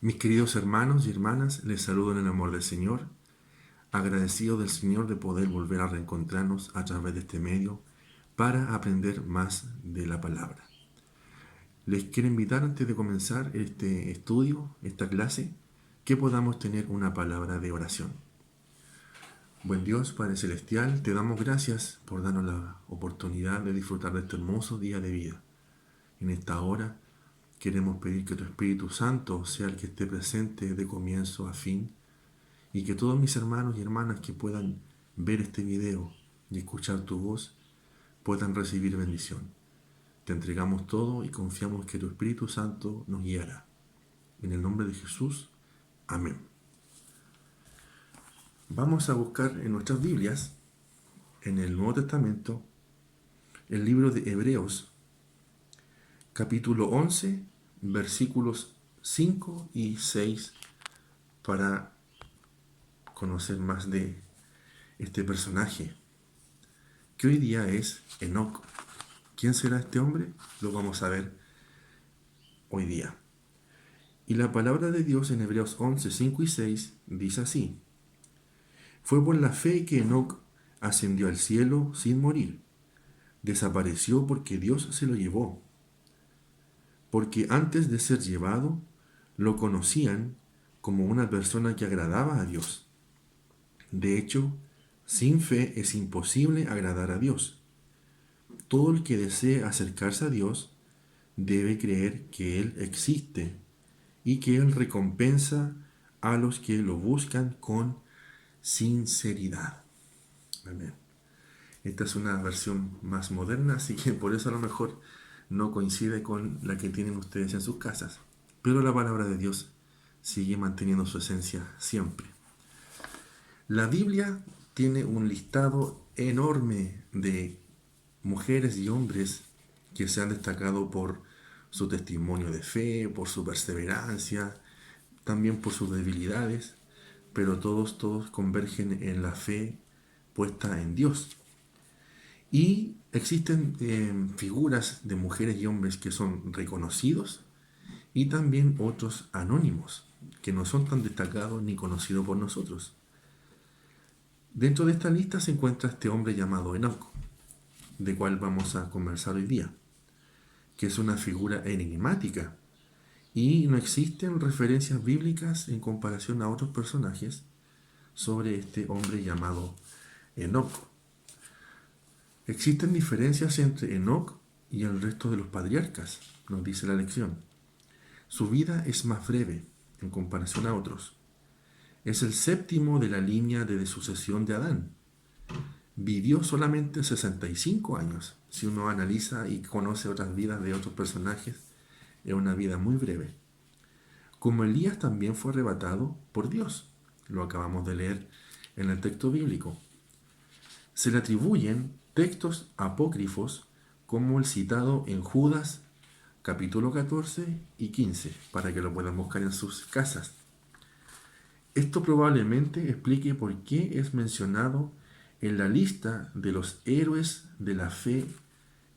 Mis queridos hermanos y hermanas, les saludo en el amor del Señor, agradecido del Señor de poder volver a reencontrarnos a través de este medio para aprender más de la palabra. Les quiero invitar antes de comenzar este estudio, esta clase, que podamos tener una palabra de oración. Buen Dios, Padre Celestial, te damos gracias por darnos la oportunidad de disfrutar de este hermoso día de vida. En esta hora queremos pedir que tu Espíritu Santo sea el que esté presente de comienzo a fin y que todos mis hermanos y hermanas que puedan ver este video y escuchar tu voz puedan recibir bendición. Te entregamos todo y confiamos que tu Espíritu Santo nos guiará. En el nombre de Jesús, amén. Vamos a buscar en nuestras Biblias, en el Nuevo Testamento, el libro de Hebreos, capítulo 11, versículos 5 y 6, para conocer más de este personaje, que hoy día es Enoc. ¿Quién será este hombre? Lo vamos a ver hoy día. Y la palabra de Dios en Hebreos 11, 5 y 6 dice así: Fue por la fe que Enoc ascendió al cielo sin morir. Desapareció porque Dios se lo llevó. Porque antes de ser llevado, lo conocían como una persona que agradaba a Dios. De hecho, sin fe es imposible agradar a Dios. Todo el que desee acercarse a Dios debe creer que Él existe y que Él recompensa a los que lo buscan con sinceridad. Amén. Esta es una versión más moderna, así que por eso a lo mejor no coincide con la que tienen ustedes en sus casas. Pero la palabra de Dios sigue manteniendo su esencia siempre. La Biblia tiene un listado enorme de mujeres y hombres que se han destacado por su testimonio de fe, por su perseverancia, también por sus debilidades, pero todos convergen en la fe puesta en Dios. Y existen figuras de mujeres y hombres que son reconocidos y también otros anónimos, que no son tan destacados ni conocidos por nosotros. Dentro de esta lista se encuentra este hombre llamado Enoc, de cual vamos a conversar hoy día, que es una figura enigmática y no existen referencias bíblicas en comparación a otros personajes sobre este hombre llamado Enoc. Existen diferencias entre Enoc y el resto de los patriarcas, nos dice la lección. Su vida es más breve en comparación a otros. Es el séptimo de la línea de sucesión de Adán. Vivió solamente 65 años. Si uno analiza y conoce otras vidas de otros personajes, es una vida muy breve. Como Elías también fue arrebatado por Dios. Lo acabamos de leer en el texto bíblico. Se le atribuyen textos apócrifos como el citado en Judas capítulo 14 y 15, para que lo puedan buscar en sus casas. Esto probablemente explique por qué es mencionado en la lista de los héroes de la fe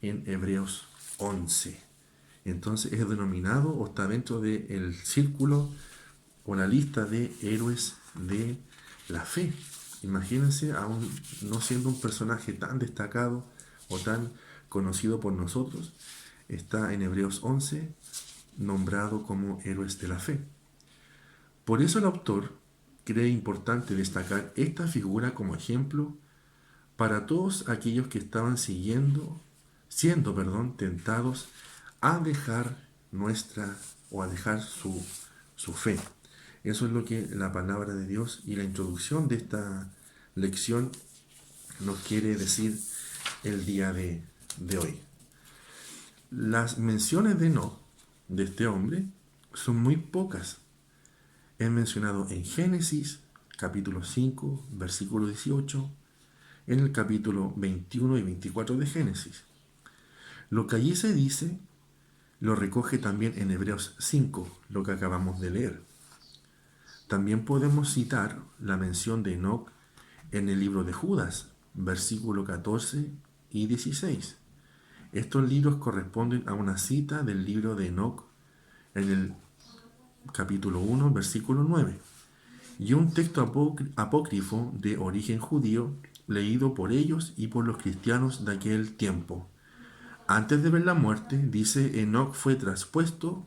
en Hebreos 11. Entonces es denominado o está dentro del círculo o la lista de héroes de la fe. Imagínense, aún no siendo un personaje tan destacado o tan conocido por nosotros, está en Hebreos 11 nombrado como héroes de la fe. Por eso el autor cree importante destacar esta figura como ejemplo para todos aquellos que estaban siendo tentados a dejar su fe. Eso es lo que la palabra de Dios y la introducción de esta lección nos quiere decir el día de hoy. Las menciones de Enoc, de este hombre, son muy pocas. Es mencionado en Génesis, capítulo 5, versículo 18, en el capítulo 21 y 24 de Génesis. Lo que allí se dice, lo recoge también en Hebreos 5, lo que acabamos de leer. También podemos citar la mención de Enoc en el libro de Judas, versículo 14 y 16. Estos libros corresponden a una cita del libro de Enoc en el capítulo 1, versículo 9, y un texto apócrifo de origen judío leído por ellos y por los cristianos de aquel tiempo. Antes de ver la muerte, dice, Enoc fue traspuesto,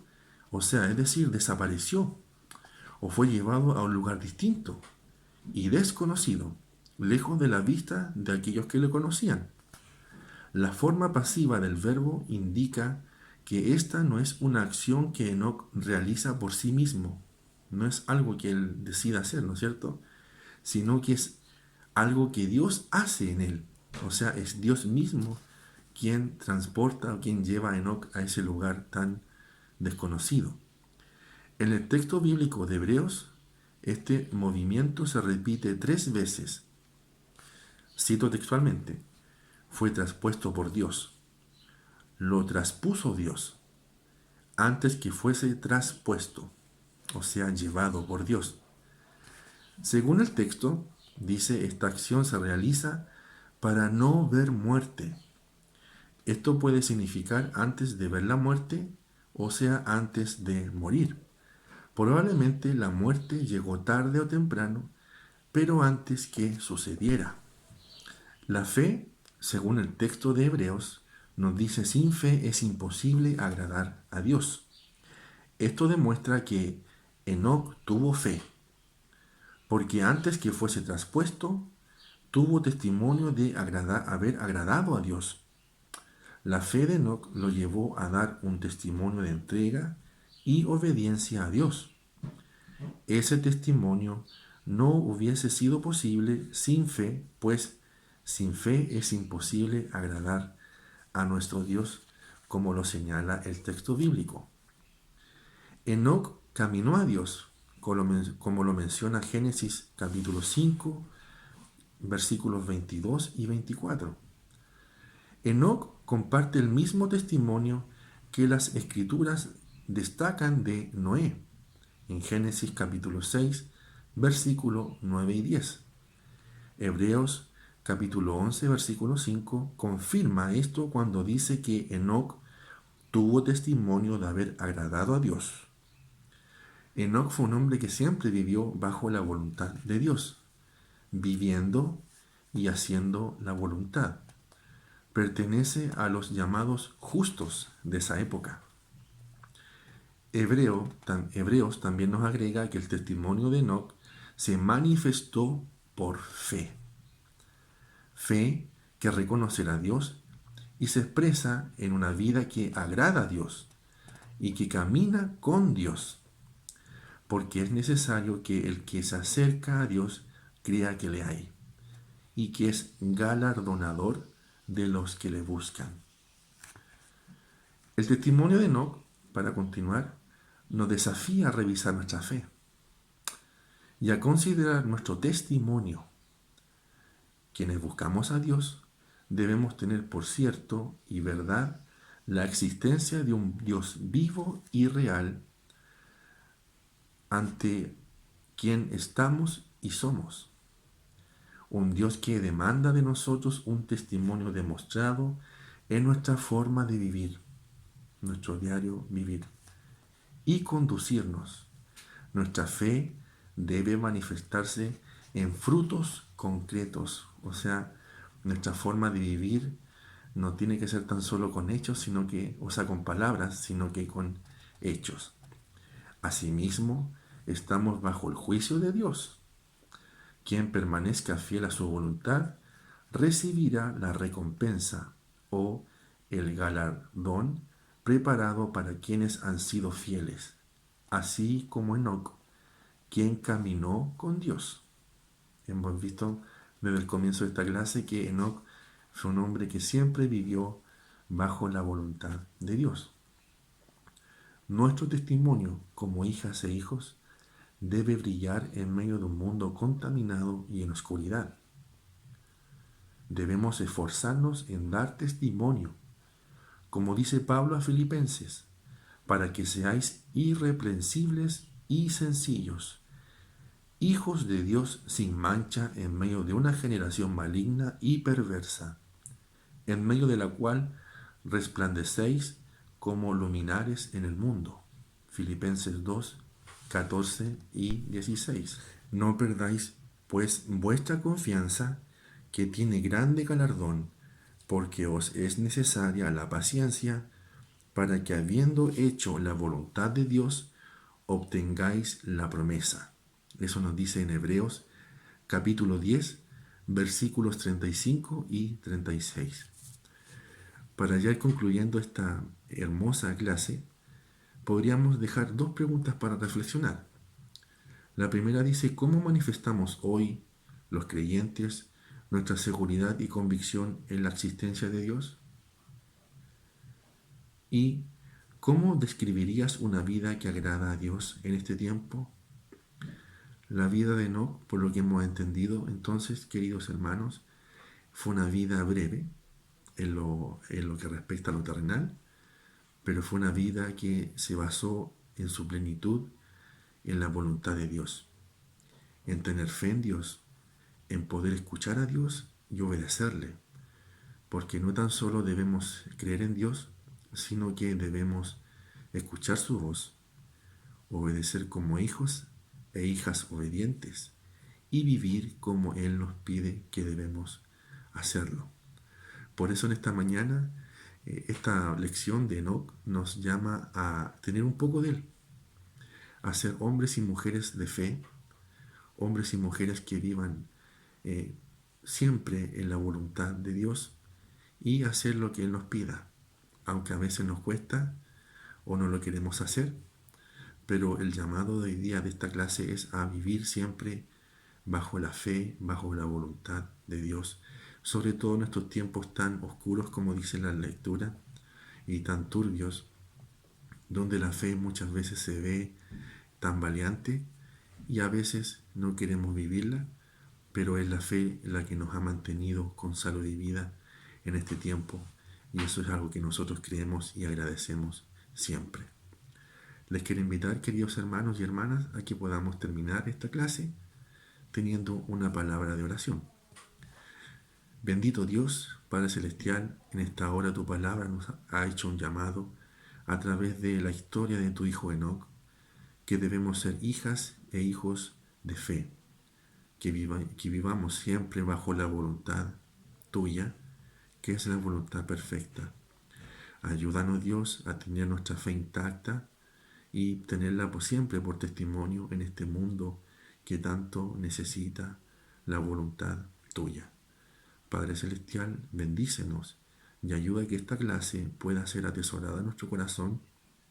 o sea, es decir, desapareció, o fue llevado a un lugar distinto y desconocido, lejos de la vista de aquellos que le conocían. La forma pasiva del verbo indica que esta no es una acción que Enoc realiza por sí mismo, no es algo que él decida hacer, ¿no es cierto? Sino que es algo que Dios hace en él. O sea, es Dios mismo quien transporta o quien lleva a Enoc a ese lugar tan desconocido. En el texto bíblico de Hebreos, este movimiento se repite 3 veces. Cito textualmente: fue traspuesto por Dios, lo traspuso Dios, antes que fuese traspuesto, o sea, llevado por Dios. Según el texto, dice, esta acción se realiza para no ver muerte. Esto puede significar antes de ver la muerte, o sea, antes de morir. Probablemente la muerte llegó tarde o temprano, pero antes que sucediera. La fe, según el texto de Hebreos, nos dice, sin fe es imposible agradar a Dios. Esto demuestra que Enoc tuvo fe, porque antes que fuese traspuesto, tuvo testimonio de haber agradado a Dios. La fe de Enoc lo llevó a dar un testimonio de entrega y obediencia a Dios. Ese testimonio no hubiese sido posible sin fe, pues sin fe es imposible agradar a nuestro Dios, como lo señala el texto bíblico. Enoc caminó a Dios, como lo menciona Génesis capítulo 5, versículos 22 y 24. Enoc comparte el mismo testimonio que las escrituras destacan de Noé, en Génesis capítulo 6, versículo 9 y 10. Hebreos capítulo 11, versículo 5 confirma esto cuando dice que Enoc tuvo testimonio de haber agradado a Dios. Enoc fue un hombre que siempre vivió bajo la voluntad de Dios, viviendo y haciendo la voluntad. Pertenece a los llamados justos de esa época. Hebreos también nos agrega que el testimonio de Enoc se manifestó por fe. Fe que reconocerá a Dios y se expresa en una vida que agrada a Dios y que camina con Dios, porque es necesario que el que se acerca a Dios crea que le hay y que es galardonador de los que le buscan. El testimonio de Enoc, para continuar, nos desafía a revisar nuestra fe y a considerar nuestro testimonio. Quienes buscamos a Dios debemos tener por cierto y verdad la existencia de un Dios vivo y real ante quien estamos y somos. Un Dios que demanda de nosotros un testimonio demostrado en nuestra forma de vivir, nuestro diario vivir, y conducirnos. Nuestra fe debe manifestarse en frutos concretos, o sea, nuestra forma de vivir no tiene que ser tan solo con hechos, con palabras, sino que con hechos. Asimismo, estamos bajo el juicio de Dios. Quien permanezca fiel a su voluntad recibirá la recompensa o el galardón preparado para quienes han sido fieles, así como Enoc, quien caminó con Dios. Hemos visto desde el comienzo de esta clase que Enoc fue un hombre que siempre vivió bajo la voluntad de Dios. Nuestro testimonio como hijas e hijos debe brillar en medio de un mundo contaminado y en oscuridad. Debemos esforzarnos en dar testimonio, como dice Pablo a Filipenses, para que seáis irreprensibles y sencillos, hijos de Dios sin mancha en medio de una generación maligna y perversa, en medio de la cual resplandecéis como luminares en el mundo. Filipenses 2, 14 y 16. No perdáis pues vuestra confianza, que tiene grande galardón, porque os es necesaria la paciencia, para que habiendo hecho la voluntad de Dios, obtengáis la promesa. Eso nos dice en Hebreos capítulo 10, versículos 35 y 36. Para ya ir concluyendo esta hermosa clase, podríamos dejar dos preguntas para reflexionar. La primera dice: ¿cómo manifestamos hoy, los creyentes, nuestra seguridad y convicción en la existencia de Dios? ¿Y cómo describirías una vida que agrada a Dios en este tiempo? La vida de Enoc, por lo que hemos entendido, entonces, queridos hermanos, fue una vida breve en lo que respecta a lo terrenal, pero fue una vida que se basó en su plenitud en la voluntad de Dios, en tener fe en Dios, en poder escuchar a Dios y obedecerle, porque no tan solo debemos creer en Dios, sino que debemos escuchar su voz, obedecer como hijos e hijas obedientes y vivir como Él nos pide que debemos hacerlo. Por eso en esta mañana, esta lección de Enoc nos llama a tener un poco de Él, a ser hombres y mujeres de fe, hombres y mujeres que vivan siempre en la voluntad de Dios y hacer lo que Él nos pida, aunque a veces nos cuesta o no lo queremos hacer, pero el llamado de hoy día de esta clase es a vivir siempre bajo la fe, bajo la voluntad de Dios, sobre todo en estos tiempos tan oscuros como dice la lectura y tan turbios, donde la fe muchas veces se ve tambaleante y a veces no queremos vivirla, pero es la fe la que nos ha mantenido con salud y vida en este tiempo, y eso es algo que nosotros creemos y agradecemos siempre. Les quiero invitar, queridos hermanos y hermanas, a que podamos terminar esta clase teniendo una palabra de oración. Bendito Dios, Padre Celestial, en esta hora tu palabra nos ha hecho un llamado a través de la historia de tu Hijo Enoc, que debemos ser hijas e hijos de fe, que vivamos siempre bajo la voluntad tuya, que es la voluntad perfecta. Ayúdanos, Dios, a tener nuestra fe intacta y tenerla siempre por testimonio en este mundo que tanto necesita la voluntad tuya. Padre Celestial, bendícenos y ayuda a que esta clase pueda ser atesorada en nuestro corazón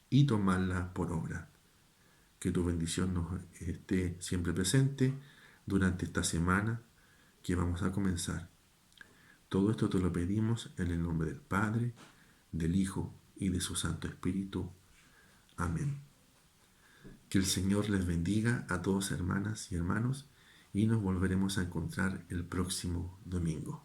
y tomarla por obra. Que tu bendición nos esté siempre presente durante esta semana que vamos a comenzar. Todo esto te lo pedimos en el nombre del Padre, del Hijo y de su Santo Espíritu. Amén. Que el Señor les bendiga a todos, hermanas y hermanos, y nos volveremos a encontrar el próximo domingo.